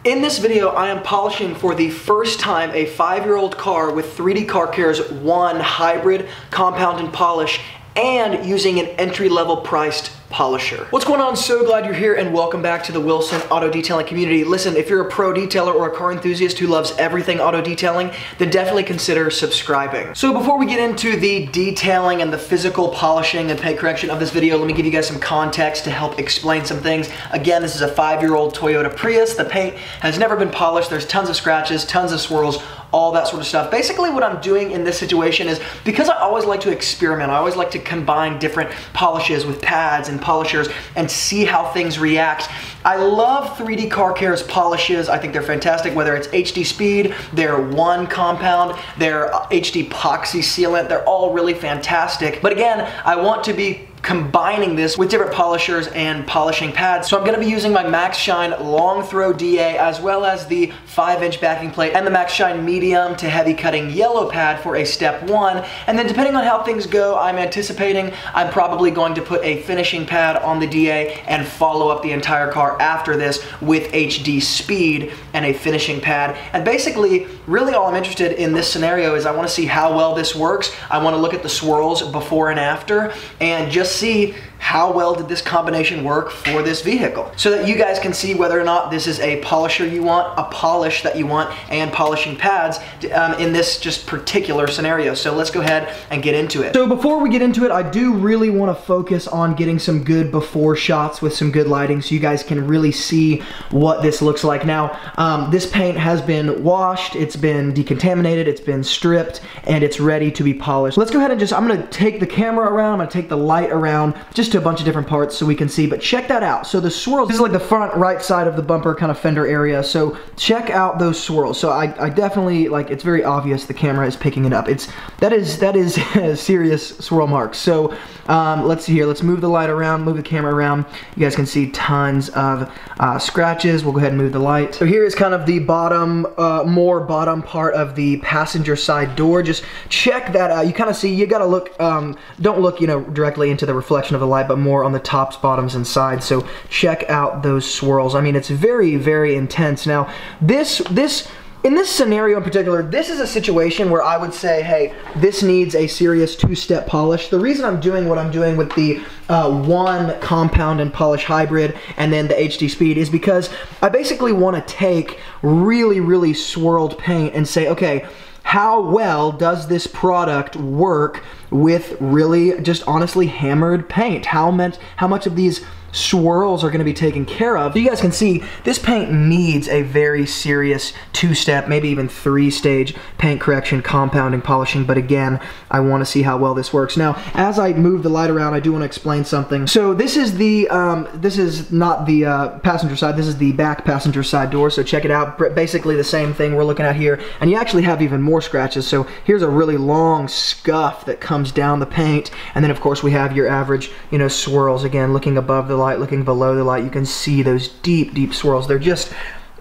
In this video, I am polishing for the first time a 5-year-old car with 3D Car Care's 1 hybrid compound and polish, and using an entry-level priced polisher. What's going on? So glad you're here and welcome back to the Wilson Auto Detailing community. Listen, if you're a pro detailer or a car enthusiast who loves everything auto detailing, then definitely consider subscribing. So before we get into the detailing and the physical polishing and paint correction of this video, let me give you guys some context to help explain some things. Again, this is a 5-year-old Toyota Prius. The paint has never been polished. There's tons of scratches, tons of swirls, all that sort of stuff. Basically what I'm doing in this situation is, because I always like to experiment, I always like to combine different polishes with pads and polishers and see how things react. I love 3D Car Care's polishes. I think they're fantastic, whether it's HD Speed, their 1 compound, their HD epoxy sealant, they're all really fantastic. But again, I want to be combining this with different polishers and polishing pads. So I'm going to be using my Max Shine Long Throw DA, as well as the 5-inch backing plate and the Max Shine Medium to Heavy Cutting Yellow pad for a step 1. And then depending on how things go, I'm anticipating I'm probably going to put a finishing pad on the DA and follow up the entire car after this with HD Speed and a finishing pad. And basically, really all I'm interested in this scenario is I want to see how well this works. I want to look at the swirls before and after and just see how well did this combination work for this vehicle, so that you guys can see whether or not this is a polisher you want, a polish that you want, and polishing pads in this just particular scenario. So let's go ahead and get into it. So before we get into it, I do really want to focus on getting some good before shots with some good lighting so you guys can really see what this looks like. Now, this paint has been washed, it's been decontaminated, it's been stripped, and it's ready to be polished. Let's go ahead and just, I'm going to take the camera around, I'm going to take the light around, just to a bunch of different parts so we can see, but check that out. So the swirls, this is like the front right side of the bumper kind of fender area, so check out those swirls. So I definitely, like, it's very obvious the camera is picking it up. That is serious swirl marks. So let's see here, let's move the light around, move the camera around. You guys can see tons of scratches. We'll go ahead and move the light. So here is kind of the bottom, more bottom part of the passenger side door. Just check that out. You kind of see, you gotta look, don't look, you know, directly into the reflection of the light, but more on the tops, bottoms, and sides. So check out those swirls. I mean, it's very, very intense. Now, in this scenario in particular, this is a situation where I would say, hey, this needs a serious 2-step polish. The reason I'm doing what I'm doing with the 1 compound and polish hybrid and then the HD Speed is because I basically want to take really, really swirled paint and say, okay, how well does this product work with really just honestly hammered paint? How much of these swirls are going to be taken care of? So you guys can see this paint needs a very serious 2-step, maybe even 3-stage paint correction, compounding, polishing. But again, I want to see how well this works. Now, as I move the light around, I do want to explain something. So this is the this is not the passenger side. This is the back passenger side door. So check it out. Basically the same thing we're looking at here, and you actually have even more scratches. So here's a really long scuff that comes down the paint, and then of course we have your average, you know, swirls. Again, looking above the light, looking below the light, you can see those deep, deep swirls. They're just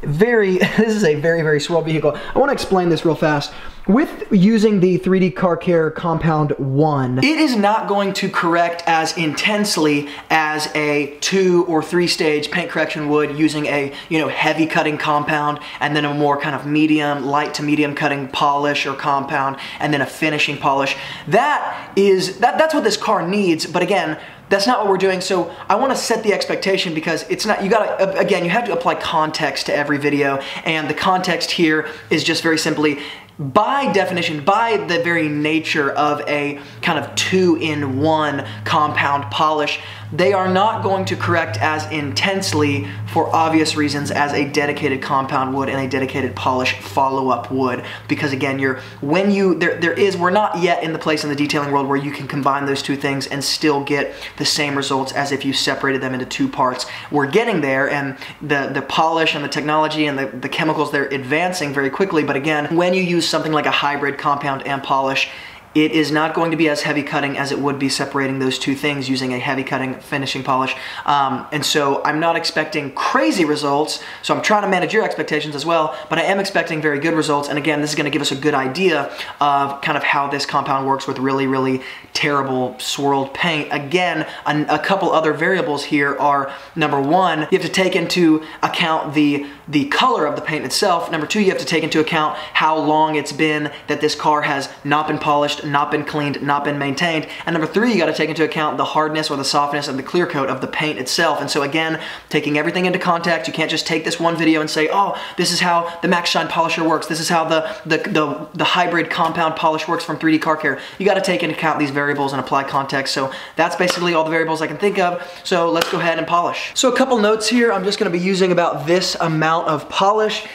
very, this is a very, very swirl vehicle. I want to explain this real fast. With using the 3D Car Care Compound 1, it is not going to correct as intensely as a 2 or 3-stage paint correction would using a, you know, heavy cutting compound and then a more kind of medium, light to medium cutting polish or compound and then a finishing polish. That's what this car needs, but again, that's not what we're doing. So I want to set the expectation, because it's not, you gotta, again, you have to apply context to every video, and the context here is just very simply, by definition, by the very nature of a kind of 2-in-1 compound polish, they are not going to correct as intensely for obvious reasons as a dedicated compound would and a dedicated polish follow-up would. Because again, we're not yet in the place in the detailing world where you can combine those two things and still get the same results as if you separated them into 2 parts. We're getting there, and the polish and the technology and the chemicals, they're advancing very quickly. But again, when you use something like a hybrid compound and polish, it is not going to be as heavy cutting as it would be separating those two things using a heavy cutting finishing polish. And so I'm not expecting crazy results, so I'm trying to manage your expectations as well, but I am expecting very good results. And again, this is going to give us a good idea of kind of how this compound works with really, really terrible swirled paint. Again, a couple other variables here are, number one, you have to take into account the the color of the paint itself. Number two, you have to take into account how long it's been that this car has not been polished, not been cleaned, not been maintained. And number three, you got to take into account the hardness or the softness of the clear coat of the paint itself. And so again, taking everything into context, you can't just take this one video and say, oh, this is how the Max Shine polisher works. This is how the hybrid compound polish works from 3D Car Care. You got to take into account these variables and apply context. So that's basically all the variables I can think of. So let's go ahead and polish. So a couple notes here. I'm just going to be using about this amount of polish.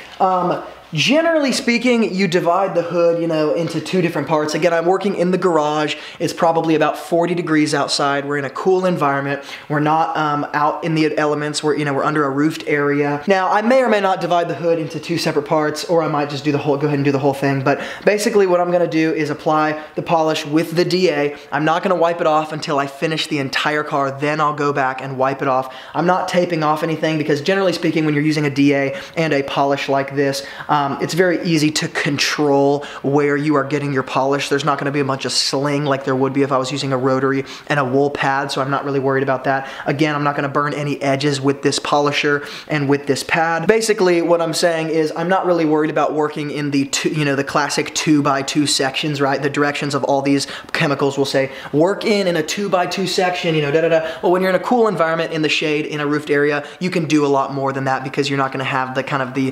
Generally speaking, you divide the hood, into two different parts. Again, I'm working in the garage. It's probably about 40 degrees outside. We're in a cool environment. We're not out in the elements. We're under a roofed area. Now, I may or may not divide the hood into two separate parts, or I might just go ahead and do the whole thing. But basically what I'm gonna do is apply the polish with the DA. I'm not gonna wipe it off until I finish the entire car. Then I'll go back and wipe it off. I'm not taping off anything because generally speaking, when you're using a DA and a polish like this, it's very easy to control where you are getting your polish. There's not going to be a bunch of sling like there would be if I was using a rotary and a wool pad, so I'm not really worried about that. Again, I'm not going to burn any edges with this polisher and with this pad. Basically, what I'm saying is I'm not really worried about working in the the classic 2x2 sections, right? The directions of all these chemicals will say work in a 2x2 section, Well, when you're in a cool environment in the shade in a roofed area, you can do a lot more than that because you're not going to have the kind of the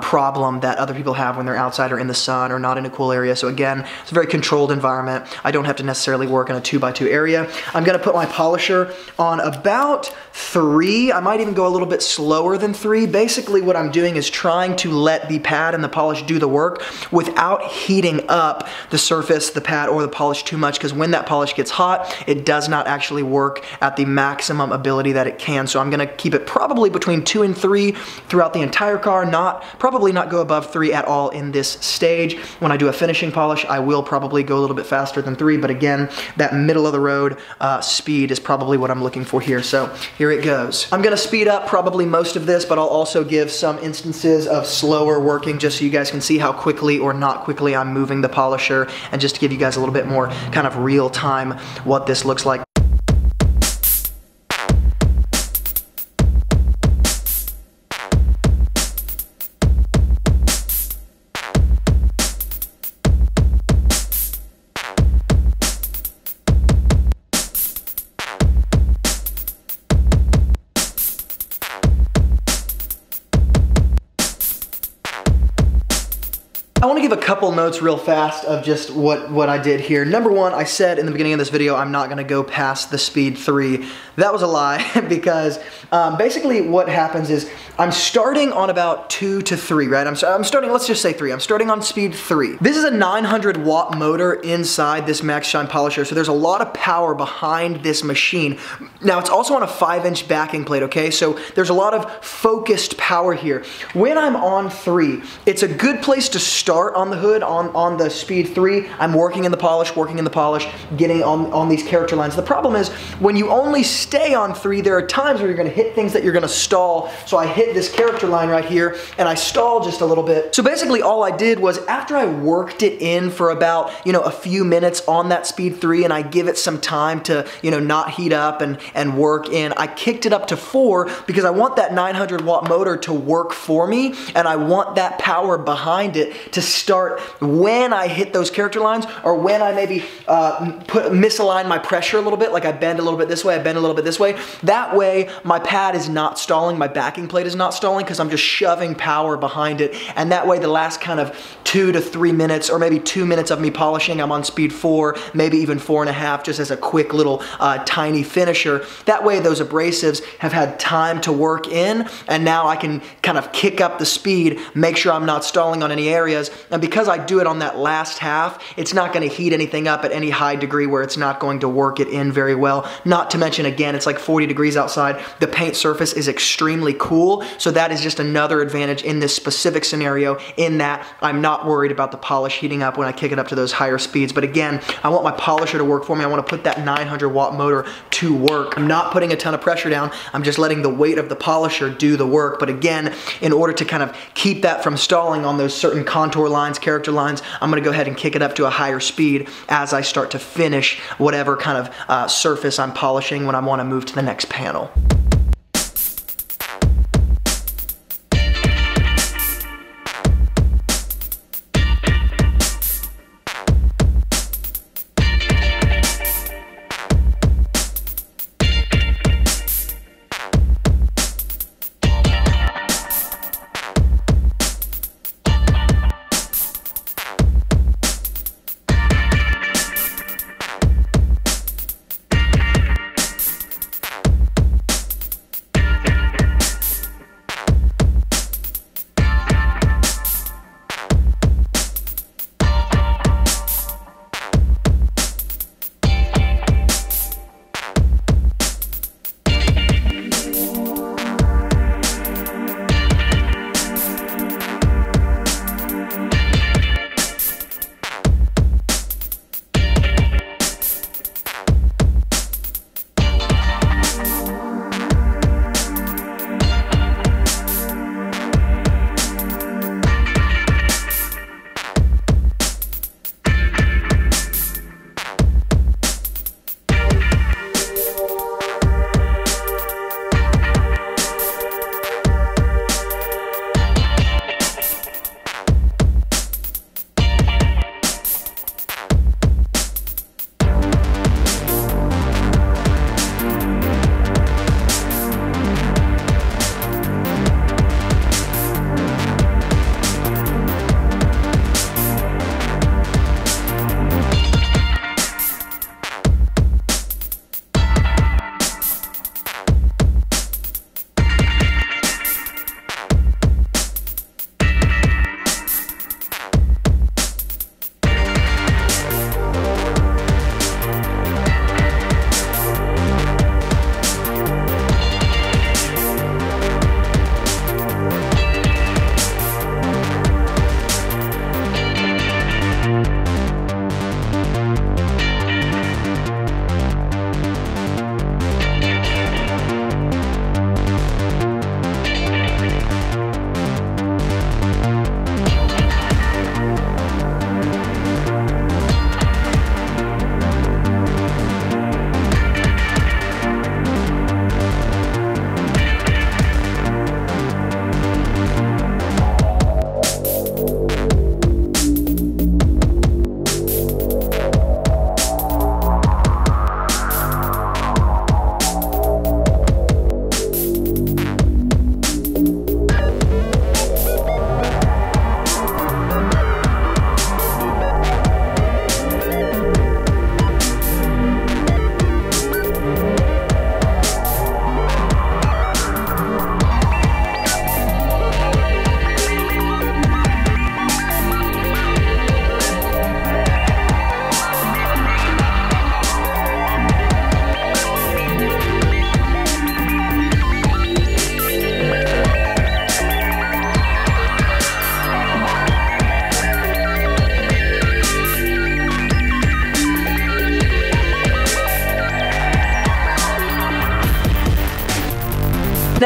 problem that other people have when they're outside or in the sun or not in a cool area. So again, it's a very controlled environment. I don't have to necessarily work in a 2x2 area. I'm gonna put my polisher on about 3. I might even go a little bit slower than 3. Basically what I'm doing is trying to let the pad and the polish do the work without heating up the surface, the pad, or the polish too much, because when that polish gets hot, it does not actually work at the maximum ability that it can. So I'm gonna keep it probably between 2 and 3 throughout the entire car, probably not go above 3 at all in this stage. When I do a finishing polish, I will probably go a little bit faster than 3, but again, that middle of the road speed is probably what I'm looking for here. So here it goes. I'm gonna speed up probably most of this, but I'll also give some instances of slower working just so you guys can see how quickly or not quickly I'm moving the polisher, and just to give you guys a little bit more kind of real time what this looks like. I want to give a couple notes real fast of just what I did here. Number one, I said in the beginning of this video, I'm not going to go past the speed 3. That was a lie because basically what happens is I'm starting on about 2 to 3, right? I'm starting, let's just say 3. I'm starting on speed 3. This is a 900 watt motor inside this Max Shine polisher, so there's a lot of power behind this machine. Now it's also on a 5-inch backing plate, okay? So there's a lot of focused power here. When I'm on 3, it's a good place to start on the hood on the speed 3. I'm working in the polish, getting on these character lines. The problem is when you only stay on 3, there are times where you're gonna hit things that you're gonna stall. So I hit this character line right here and I stalled just a little bit. So basically all I did was after I worked it in for about, a few minutes on that speed 3 and I give it some time to, not heat up and work in, I kicked it up to 4 because I want that 900 watt motor to work for me and I want that power behind it to start when I hit those character lines or when I maybe misalign my pressure a little bit, like I bend a little bit this way, I bend a little bit this way. That way my pad is not stalling, my backing plate is not stalling because I'm just shoving power behind it, and that way the last kind of 2 to 3 minutes or maybe 2 minutes of me polishing, I'm on speed 4, maybe even 4.5 just as a quick little tiny finisher. That way those abrasives have had time to work in and now I can kind of kick up the speed, make sure I'm not stalling on any areas, and because I do it on that last half, it's not going to heat anything up at any high degree where it's not going to work it in very well. Not to mention, again, it's like 40 degrees outside. The paint surface is extremely cool, so that is just another advantage in this specific scenario in that I'm not worried about the polish heating up when I kick it up to those higher speeds. But again, I want my polisher to work for me. I want to put that 900 watt motor to work. I'm not putting a ton of pressure down. I'm just letting the weight of the polisher do the work. But again, in order to kind of keep that from stalling on those certain contour lines, character lines, I'm gonna go ahead and kick it up to a higher speed as I start to finish whatever kind of surface I'm polishing when I wanna move to the next panel.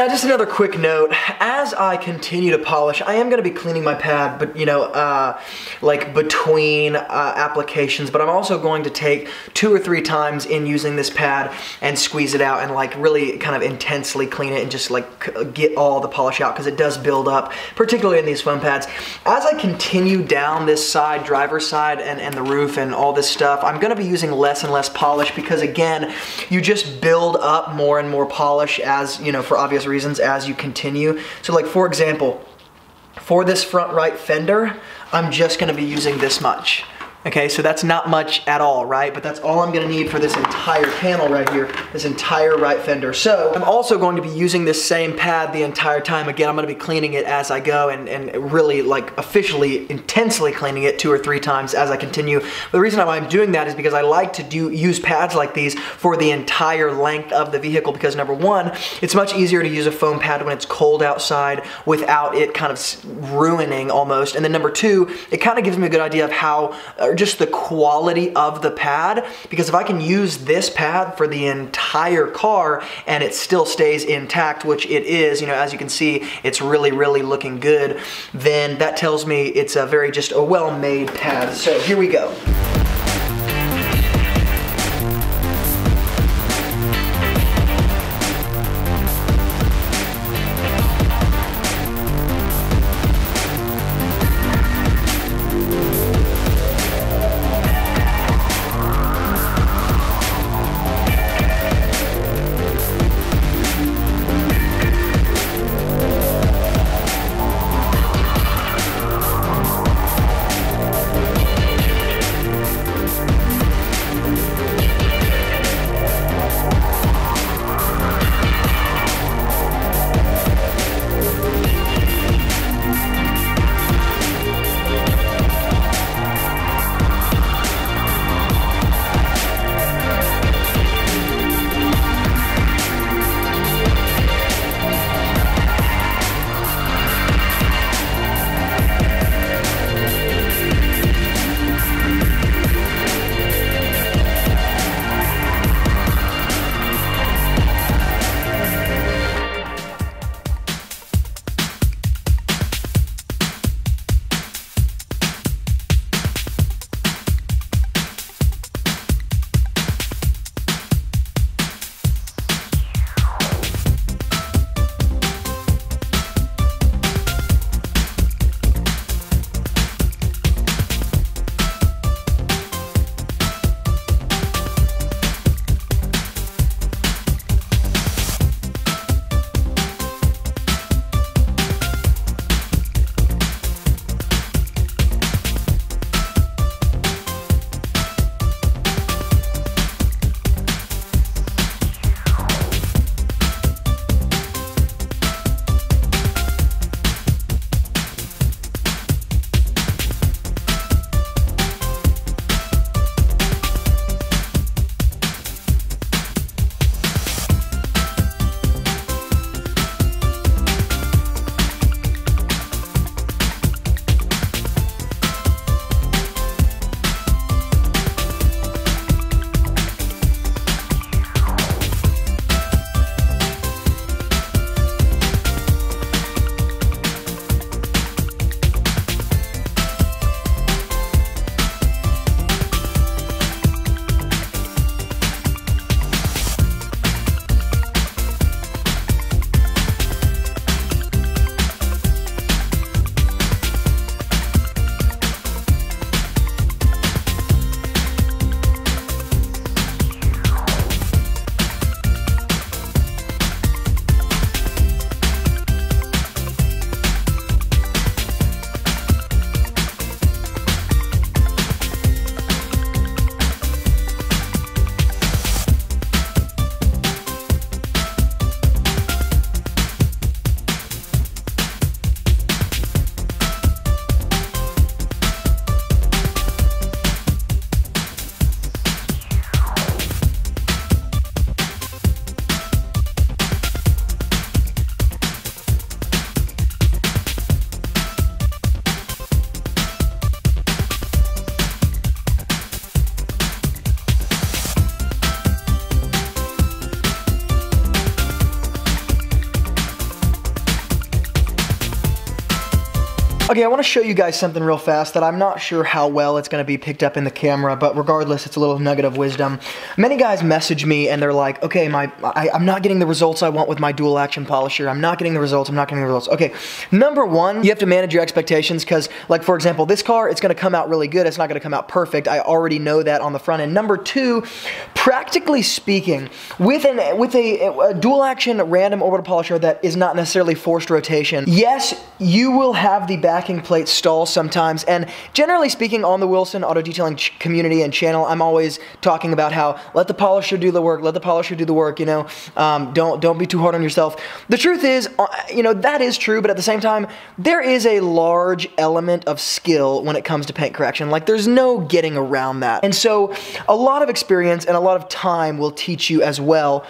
Now, just another quick note, as I continue to polish, I am going to be cleaning my pad, but like between applications, but I'm also going to take 2 or 3 times in using this pad and squeeze it out and like really kind of intensely clean it and just like get all the polish out, because it does build up, particularly in these foam pads. As I continue down this side, driver's side, and the roof and all this stuff, I'm going to be using less and less polish, because again, you just build up more and more polish as, you know, for obvious reasons as you continue. So like, for example, for this front right fender, I'm just going to be using this much. Okay, so that's not much at all, right? But that's all I'm gonna need for this entire panel right here, this entire right fender. So I'm also going to be using this same pad the entire time. Again, I'm gonna be cleaning it as I go and really like officially, intensely cleaning it 2 or 3 times as I continue. But the reason why I'm doing that is because I like to use pads like these for the entire length of the vehicle, because number one, it's much easier to use a foam pad when it's cold outside without it kind of ruining almost. And then number two, it kind of gives me a good idea of how, just the quality of the pad, because if I can use this pad for the entire car and it still stays intact, which it is, you know, as you can see, it's really, really looking good, then that tells me it's just a well-made pad. So here we go. Okay, I want to show you guys something real fast that I'm not sure how well it's going to be picked up in the camera, but regardless, it's a little nugget of wisdom. Many guys message me and they're like, okay, I'm not getting the results I want with my dual action polisher. I'm not getting the results. Okay, number one, you have to manage your expectations because, like, for example, this car, it's going to come out really good. It's not going to come out perfect. I already know that on the front end. Number two, practically speaking, with a dual action random orbital polisher that is not necessarily forced rotation, yes, you will have the backing plate stall sometimes, and generally speaking, on the Wilson Auto Detailing community and channel, I'm always talking about how let the polisher do the work, you know, don't be too hard on yourself. The truth is, you know, that is true, but at the same time, there is a large element of skill when it comes to paint correction. Like, there's no getting around that. And so a lot of experience and a lot of time will teach you as well.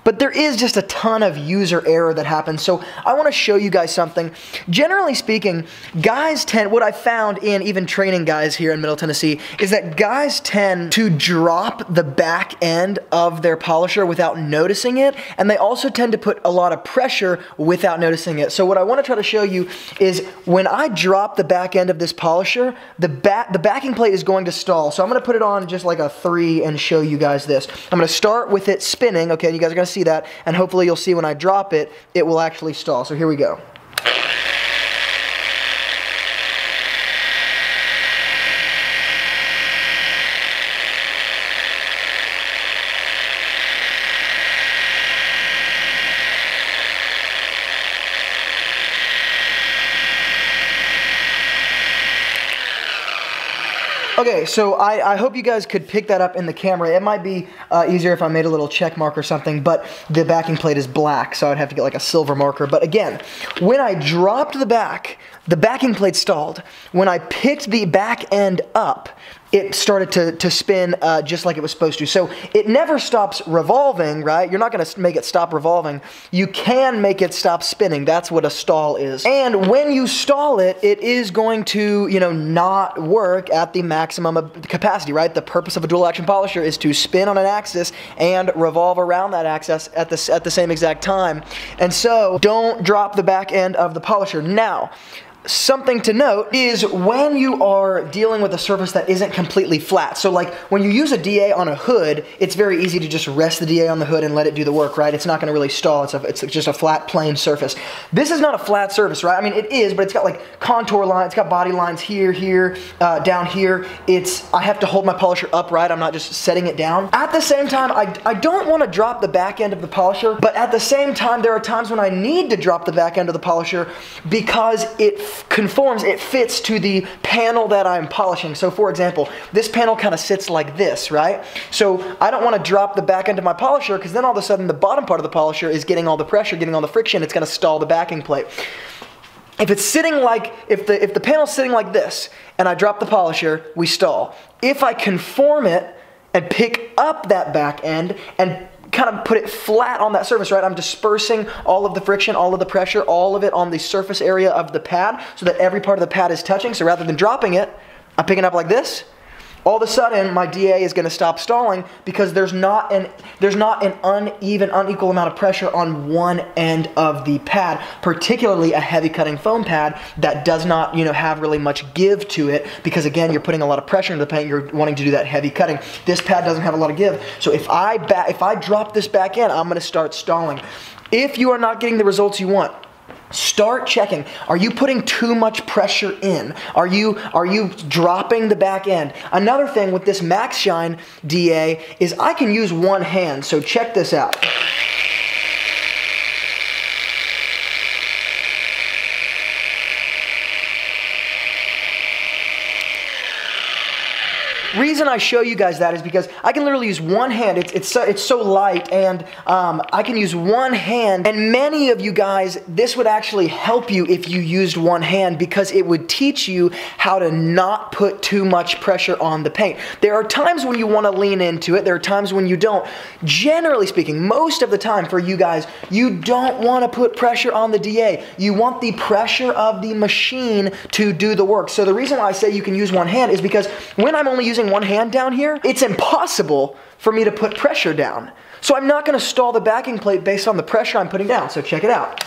But there is just a ton of user error that happens. So I want to show you guys something. Generally speaking, guys tend, what I found in even training guys here in Middle Tennessee, is that guys tend to drop the back end of their polisher without noticing it, and they also tend to put a lot of pressure without noticing it. So what I want to try to show you is when I drop the back end of this polisher, the backing plate is going to stall. So I'm going to put it on just like a 3 and show you guys this. I'm going to start with it spinning, okay, and you guys are going to see that, and hopefully you'll see when I drop it, it will actually stall. So here we go. Okay, so I hope you guys could pick that up in the camera. It might be easier if I made a little check mark or something, but the backing plate is black, so I'd have to get like a silver marker. But again, when I dropped the backing plate stalled. When I picked the back end up, it started to spin just like it was supposed to. So it never stops revolving, right? You're not going to make it stop revolving. You can make it stop spinning. That's what a stall is. And when you stall it, it is going to, you know, not work at the maximum of capacity, right? The purpose of a dual action polisher is to spin on an axis and revolve around that axis at the same exact time. And so don't drop the back end of the polisher. Now, something to note is when you are dealing with a surface that isn't completely flat. So like when you use a DA on a hood, it's very easy to just rest the DA on the hood and let it do the work, right? It's not going to really stall. It's just a flat, plain surface. This is not a flat surface, right? I mean, it is, but it's got like contour lines. It's got body lines here, down here. I have to hold my polisher upright. I'm not just setting it down. At the same time, I don't want to drop the back end of the polisher, but at the same time, there are times when I need to drop the back end of the polisher because it conforms, it fits to the panel that I'm polishing. So for example, this panel kind of sits like this, right? So I don't want to drop the back end of my polisher because then all of a sudden the bottom part of the polisher is getting all the pressure, getting all the friction. It's going to stall the backing plate. If it's sitting like, if the panel's sitting like this and I drop the polisher, we stall. If I conform it and pick up that back end and kind of put it flat on that surface, right? I'm dispersing all of the friction, all of the pressure, all of it on the surface area of the pad so that every part of the pad is touching. So rather than dropping it, I'm picking it up like this. All of a sudden, my DA is going to stop stalling because there's not an unequal amount of pressure on one end of the pad, particularly a heavy cutting foam pad that does not, you know, have really much give to it because again, you're putting a lot of pressure into the paint. You're wanting to do that heavy cutting. This pad doesn't have a lot of give. So if I drop this back in, I'm going to start stalling. If you are not getting the results you want, start checking. Are you putting too much pressure in? Are you dropping the back end? Another thing with this Max Shine DA is I can use one hand. So check this out. Reason I show you guys that is because I can literally use one hand. It's so light, and I can use one hand. And many of you guys, this would actually help you if you used one hand because it would teach you how to not put too much pressure on the paint. There are times when you want to lean into it. There are times when you don't. Generally speaking, most of the time for you guys, you don't want to put pressure on the DA. You want the pressure of the machine to do the work. So the reason why I say you can use one hand is because when I'm only using one hand down here, it's impossible for me to put pressure down. So I'm not going to stall the backing plate based on the pressure I'm putting down. So check it out.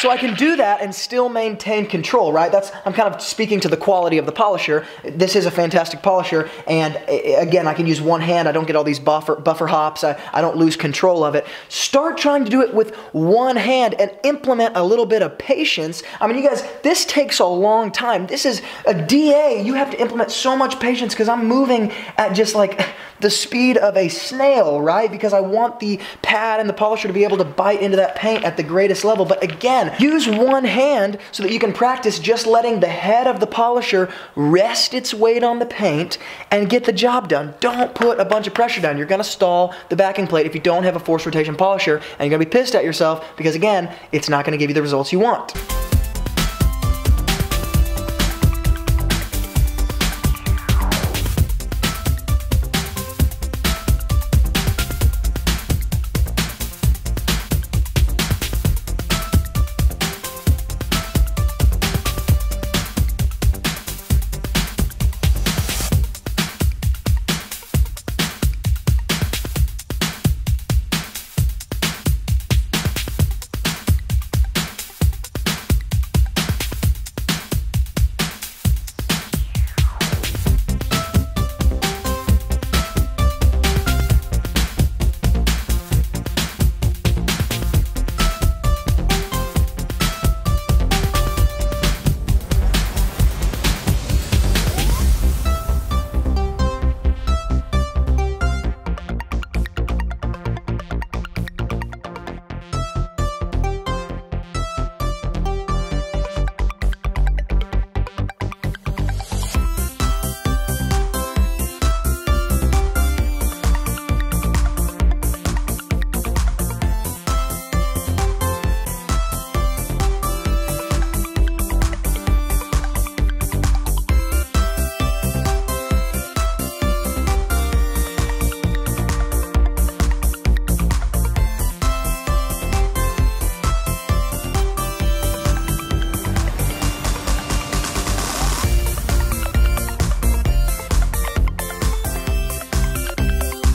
So I can do that and still maintain control, right? I'm kind of speaking to the quality of the polisher. This is a fantastic polisher, and again, I can use one hand. I don't get all these buffer hops. I don't lose control of it. Start trying to do it with one hand and implement a little bit of patience. I mean, you guys, this takes a long time. This is a DA. You have to implement so much patience because I'm moving at just like the speed of a snail, right? Because I want the pad and the polisher to be able to bite into that paint at the greatest level. But again, use one hand so that you can practice just letting the head of the polisher rest its weight on the paint and get the job done. Don't put a bunch of pressure down. You're gonna stall the backing plate if you don't have a forced rotation polisher, and you're gonna be pissed at yourself because again, it's not gonna give you the results you want.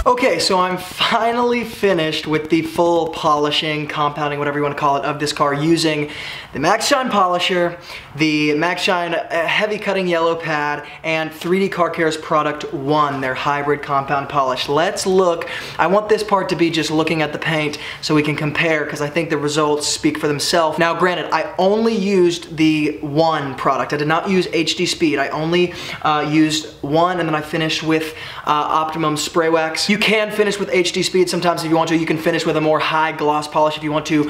Okay, so I'm finally finished with the full polishing, compounding, whatever you want to call it, of this car using the Max Shine polisher, the Max Shine heavy cutting yellow pad, and 3D Car Care's Product 1, their hybrid compound polish. Let's look. I want this part to be just looking at the paint so we can compare, because I think the results speak for themselves. Now granted, I only used the 1 product. I did not use HD Speed. I only used 1, and then I finished with Optimum Spray Wax. You can finish with HD Speed sometimes if you want to. You can finish with a more high gloss polish if you want to.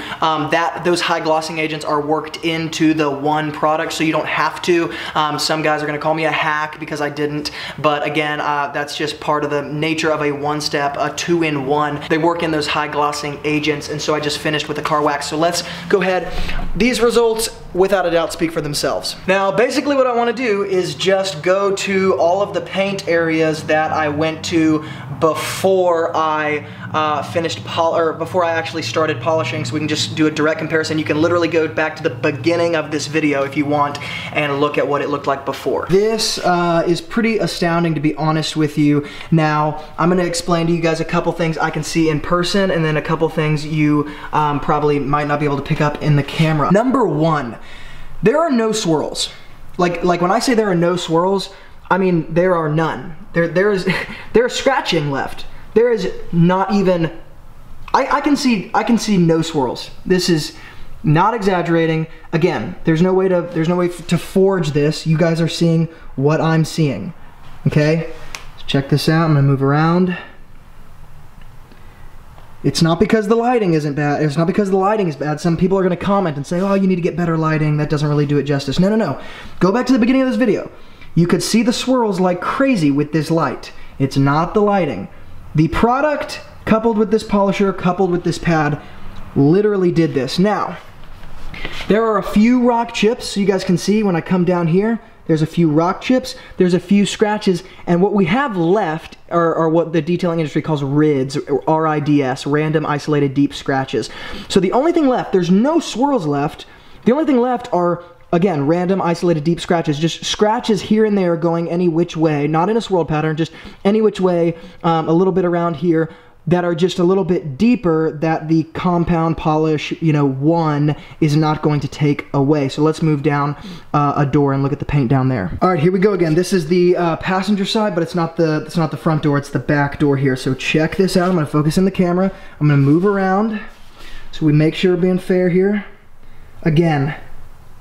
Those high glossing agents are worked into the 1 product, so you don't have to. Some guys are gonna call me a hack because I didn't, but again, that's just part of the nature of a 1-step, a 2-in-1. They work in those high glossing agents, and so I just finished with the car wax. So let's go ahead. These results, without a doubt, speak for themselves. Now, basically what I wanna do is just go to all of the paint areas that I went to before I before I actually started polishing, so we can just do a direct comparison. You can literally go back to the beginning of this video if you want and look at what it looked like before. This is pretty astounding, to be honest with you. Now, I'm gonna explain to you guys a couple things I can see in person, and then a couple things you probably might not be able to pick up in the camera. Number 1, there are no swirls. Like when I say there are no swirls, I mean there are none. There's scratching left. There is not even, I can see no swirls. This is not exaggerating. Again, there's no way to forge this. You guys are seeing what I'm seeing. Okay? So check this out. I'm gonna move around. It's not because the lighting isn't bad. It's not because the lighting is bad. Some people are gonna comment and say, oh, you need to get better lighting. That doesn't really do it justice. No, no, no. Go back to the beginning of this video. You could see the swirls like crazy with this light. It's not the lighting. The product, coupled with this polisher, coupled with this pad, literally did this. Now, there are a few rock chips, so you guys can see when I come down here, there's a few rock chips, there's a few scratches, and what we have left are what the detailing industry calls RIDs, or RIDS, random isolated deep scratches. So the only thing left, there's no swirls left, the only thing left are, again, random isolated deep scratches, just scratches here and there going any which way, not in a swirl pattern, just any which way, a little bit around here. that are just a little bit deeper that the compound polish, you know, 1 is not going to take away. So let's move down a door and look at the paint down there. All right, here we go again. This is the passenger side, but it's not the front door, it's the back door here. So check this out. I'm gonna focus in the camera. I'm gonna move around so we make sure we're being fair here. Again,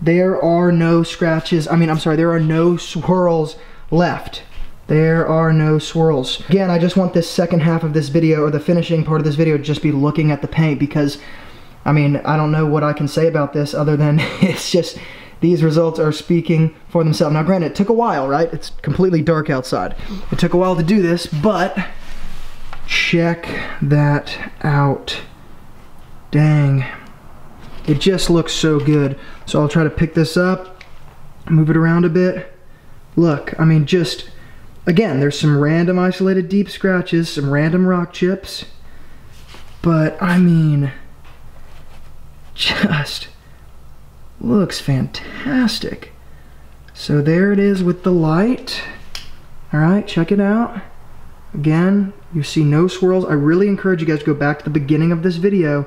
there are no scratches. I mean, I'm sorry, there are no swirls left. There are no swirls. Again, I just want this second half of this video, or the finishing part of this video, to just be looking at the paint, because, I mean, I don't know what I can say about this other than it's just, these results are speaking for themselves. Now granted, it took a while, right? It's completely dark outside. It took a while to do this, but check that out. Dang. It just looks so good. So I'll try to pick this up, move it around a bit. Look, I mean, just, again, there's some random isolated deep scratches, some random rock chips, but I mean, just looks fantastic. So there it is with the light. All right, check it out. Again, you see no swirls. I really encourage you guys to go back to the beginning of this video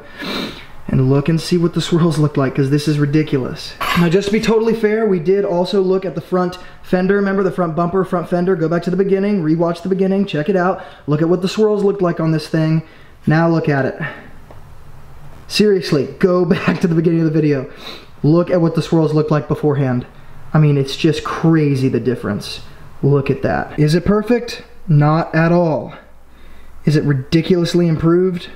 and look and see what the swirls look like, because this is ridiculous. Now, just to be totally fair, we did also look at the front fender. Remember the front bumper, front fender? Go back to the beginning, rewatch the beginning, check it out. Look at what the swirls looked like on this thing. Now look at it. Seriously, go back to the beginning of the video. Look at what the swirls looked like beforehand. I mean, it's just crazy, the difference. Look at that. Is it perfect? Not at all. Is it ridiculously improved?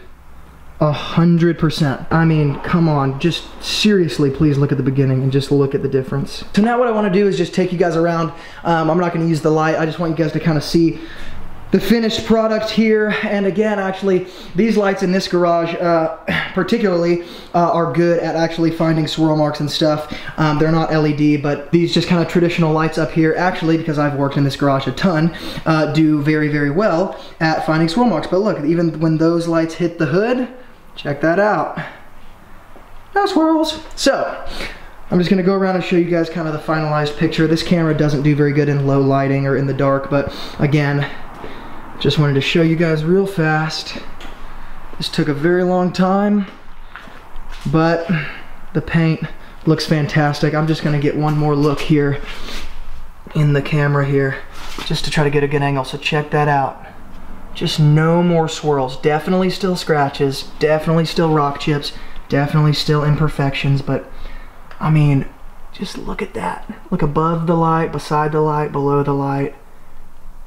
100%. I mean, come on, just seriously, please look at the beginning and just look at the difference. So now what I want to do is just take you guys around. I'm not going to use the light. I just want you guys to kind of see the finished product here. And again, actually, these lights in this garage particularly are good at actually finding swirl marks and stuff. They're not LED, but these just kind of traditional lights up here, actually, because I've worked in this garage a ton, do very, very well at finding swirl marks. But look, even when those lights hit the hood, check that out. No swirls. So, I'm just gonna go around and show you guys kind of the finalized picture. This camera doesn't do very good in low lighting or in the dark, but again, just wanted to show you guys real fast. This took a very long time, but the paint looks fantastic. I'm just gonna get one more look here in the camera here, just to try to get a good angle, so check that out. Just no more swirls. Definitely still scratches, definitely still rock chips, definitely still imperfections, but I mean, just look at that. Look above the light, beside the light, below the light.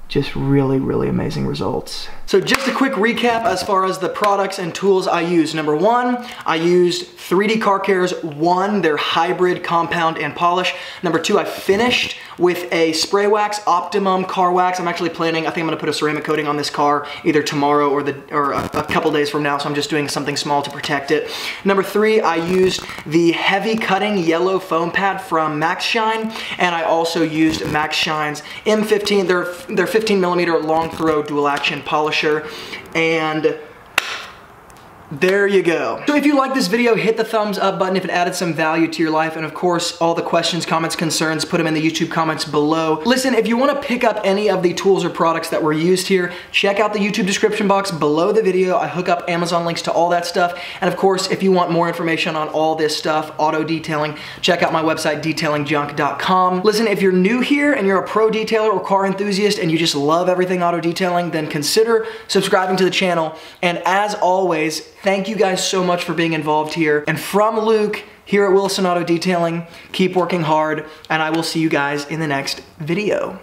Just really, really amazing results. So just a quick recap as far as the products and tools I used. Number 1, I used 3D Car Care's 1, their hybrid compound and polish. Number 2, I finished with a spray wax, Optimum car wax. I'm actually planning, I think I'm gonna put a ceramic coating on this car either tomorrow or a couple days from now, so I'm just doing something small to protect it. Number 3, I used the heavy cutting yellow foam pad from Max Shine, and I also used Max Shine's M15, their 15mm long throw dual action polisher, and there you go. So if you like this video, hit the thumbs up button if it added some value to your life. And of course, all the questions, comments, concerns, put them in the YouTube comments below. Listen, if you want to pick up any of the tools or products that were used here, check out the YouTube description box below the video. I hook up Amazon links to all that stuff. And of course, if you want more information on all this stuff, auto detailing, check out my website, detailingjunk.com. Listen, if you're new here and you're a pro detailer or car enthusiast and you just love everything auto detailing, then consider subscribing to the channel. And as always, thank you guys so much for being involved here. And from Luke, here at Wilson Auto Detailing, keep working hard, and I will see you guys in the next video.